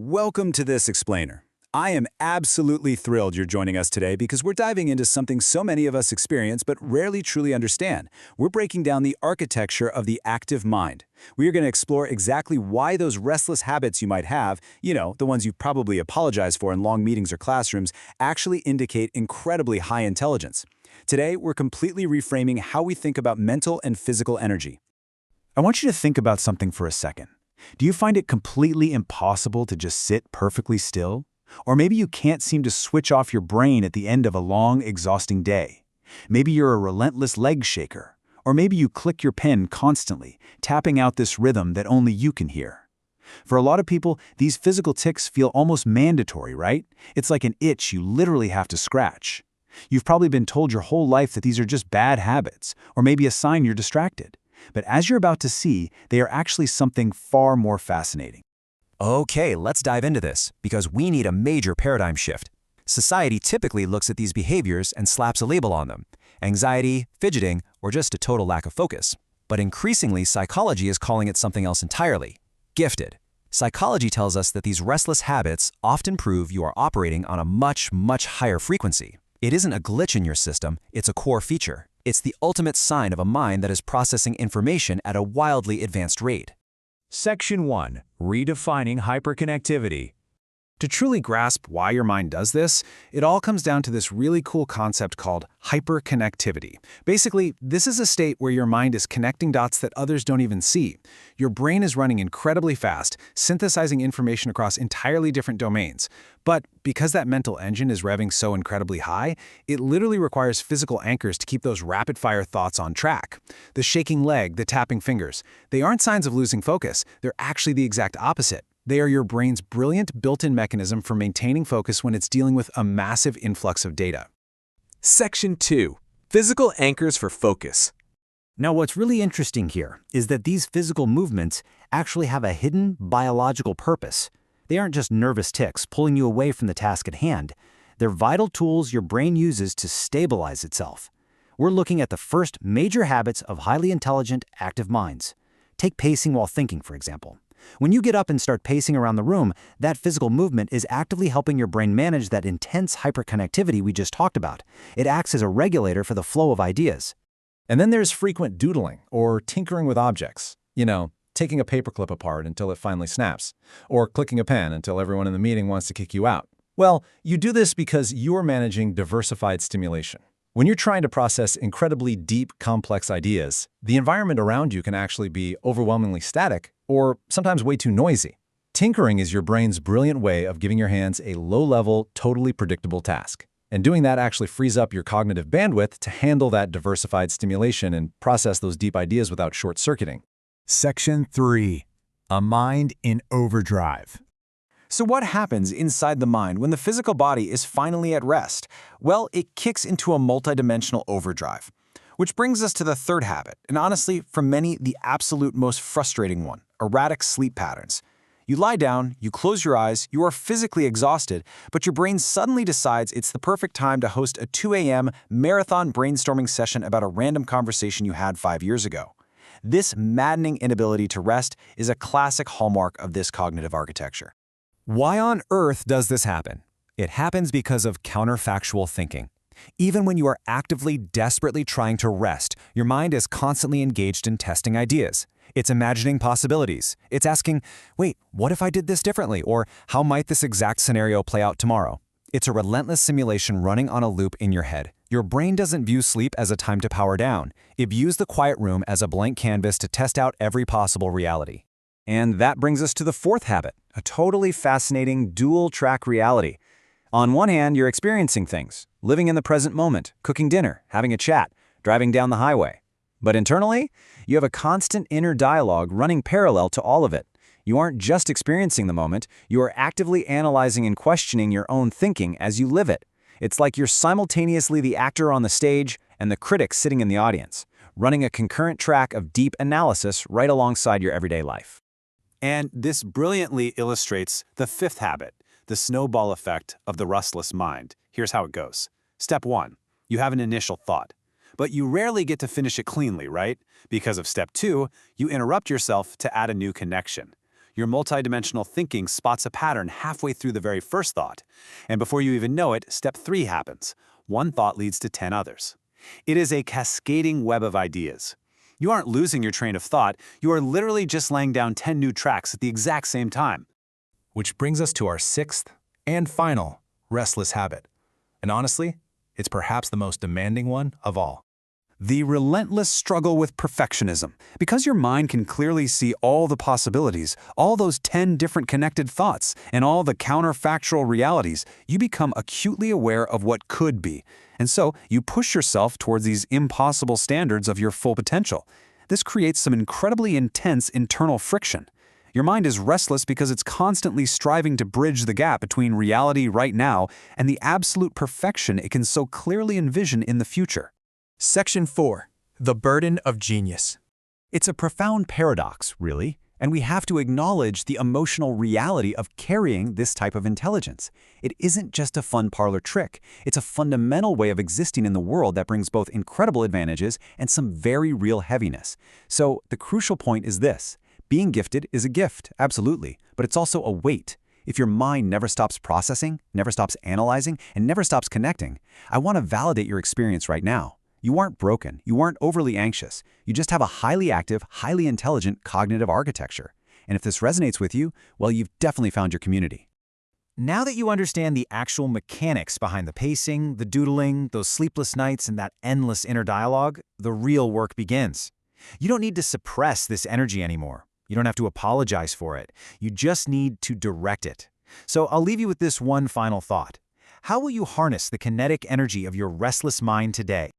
Welcome to this explainer. I am absolutely thrilled you're joining us today because we're diving into something so many of us experience but rarely truly understand. We're breaking down the architecture of the active mind. We are going to explore exactly why those restless habits you might have, the ones you probably apologize for in long meetings or classrooms, actually indicate incredibly high intelligence. Today, we're completely reframing how we think about mental and physical energy. I want you to think about something for a second. Do you find it completely impossible to just sit perfectly still? Or maybe you can't seem to switch off your brain at the end of a long, exhausting day. Maybe you're a relentless leg shaker. Or maybe you click your pen constantly, tapping out this rhythm that only you can hear. For a lot of people, these physical tics feel almost mandatory, right? It's like an itch you literally have to scratch. You've probably been told your whole life that these are just bad habits, or maybe a sign you're distracted. But as you're about to see, they are actually something far more fascinating. Okay, let's dive into this, because we need a major paradigm shift. Society typically looks at these behaviors and slaps a label on them: anxiety, fidgeting, or just a total lack of focus. But increasingly, psychology is calling it something else entirely: gifted. Psychology tells us that these restless habits often prove you are operating on a much, much higher frequency. It isn't a glitch in your system, it's a core feature. It's the ultimate sign of a mind that is processing information at a wildly advanced rate. Section 1. Redefining hyperconnectivity. To truly grasp why your mind does this, it all comes down to this really cool concept called hyperconnectivity. Basically, this is a state where your mind is connecting dots that others don't even see. Your brain is running incredibly fast, synthesizing information across entirely different domains. But because that mental engine is revving so incredibly high, it literally requires physical anchors to keep those rapid-fire thoughts on track. The shaking leg, the tapping fingers, they aren't signs of losing focus. They're actually the exact opposite. They are your brain's brilliant built-in mechanism for maintaining focus when it's dealing with a massive influx of data. Section 2. Physical anchors for focus. Now, what's really interesting here is that these physical movements actually have a hidden biological purpose. They aren't just nervous tics pulling you away from the task at hand. They're vital tools your brain uses to stabilize itself. We're looking at the first major habits of highly intelligent, active minds. Take pacing while thinking, for example. When you get up and start pacing around the room, that physical movement is actively helping your brain manage that intense hyperconnectivity we just talked about. It acts as a regulator for the flow of ideas. And then there's frequent doodling, or tinkering with objects. Taking a paperclip apart until it finally snaps, or clicking a pen until everyone in the meeting wants to kick you out. Well, you do this because you're managing diversified stimulation. When you're trying to process incredibly deep, complex ideas, the environment around you can actually be overwhelmingly static or sometimes way too noisy. Tinkering is your brain's brilliant way of giving your hands a low-level, totally predictable task. And doing that actually frees up your cognitive bandwidth to handle that diversified stimulation and process those deep ideas without short-circuiting. Section 3. A mind in overdrive. So what happens inside the mind when the physical body is finally at rest? Well, it kicks into a multidimensional overdrive. Which brings us to the third habit, and honestly, for many, the absolute most frustrating one: erratic sleep patterns. You lie down, you close your eyes, you are physically exhausted, but your brain suddenly decides it's the perfect time to host a 2 a.m. marathon brainstorming session about a random conversation you had 5 years ago. This maddening inability to rest is a classic hallmark of this cognitive architecture. Why on earth does this happen? It happens because of counterfactual thinking. Even when you are actively, desperately trying to rest, your mind is constantly engaged in testing ideas. It's imagining possibilities. It's asking, wait, what if I did this differently? Or how might this exact scenario play out tomorrow? It's a relentless simulation running on a loop in your head. Your brain doesn't view sleep as a time to power down. It views the quiet room as a blank canvas to test out every possible reality. And that brings us to the fourth habit, a totally fascinating dual-track reality. On one hand, you're experiencing things, living in the present moment, cooking dinner, having a chat, driving down the highway. But internally, you have a constant inner dialogue running parallel to all of it. You aren't just experiencing the moment, you are actively analyzing and questioning your own thinking as you live it. It's like you're simultaneously the actor on the stage and the critic sitting in the audience, running a concurrent track of deep analysis right alongside your everyday life. And this brilliantly illustrates the fifth habit, the snowball effect of the restless mind. Here's how it goes. Step 1. You have an initial thought. But you rarely get to finish it cleanly, right? Because of step 2, you interrupt yourself to add a new connection. Your multidimensional thinking spots a pattern halfway through the very first thought. And before you even know it, step 3 happens. One thought leads to 10 others. It is a cascading web of ideas. You aren't losing your train of thought, you are literally just laying down 10 new tracks at the exact same time. Which brings us to our 6th and final restless habit. And honestly, it's perhaps the most demanding one of all. The relentless struggle with perfectionism. Because your mind can clearly see all the possibilities, all those 10 different connected thoughts, and all the counterfactual realities, you become acutely aware of what could be. And so, you push yourself towards these impossible standards of your full potential. This creates some incredibly intense internal friction. Your mind is restless because it's constantly striving to bridge the gap between reality right now and the absolute perfection it can so clearly envision in the future. Section 4. The Burden of Genius. It's a profound paradox, really, and we have to acknowledge the emotional reality of carrying this type of intelligence. It isn't just a fun parlor trick. It's a fundamental way of existing in the world that brings both incredible advantages and some very real heaviness. So the crucial point is this. Being gifted is a gift, absolutely, but it's also a weight. If your mind never stops processing, never stops analyzing, and never stops connecting, I want to validate your experience right now. You aren't broken, you aren't overly anxious, you just have a highly active, highly intelligent cognitive architecture. And if this resonates with you, well, you've definitely found your community. Now that you understand the actual mechanics behind the pacing, the doodling, those sleepless nights, and that endless inner dialogue, the real work begins. You don't need to suppress this energy anymore. You don't have to apologize for it. You just need to direct it. So I'll leave you with this one final thought. How will you harness the kinetic energy of your restless mind today?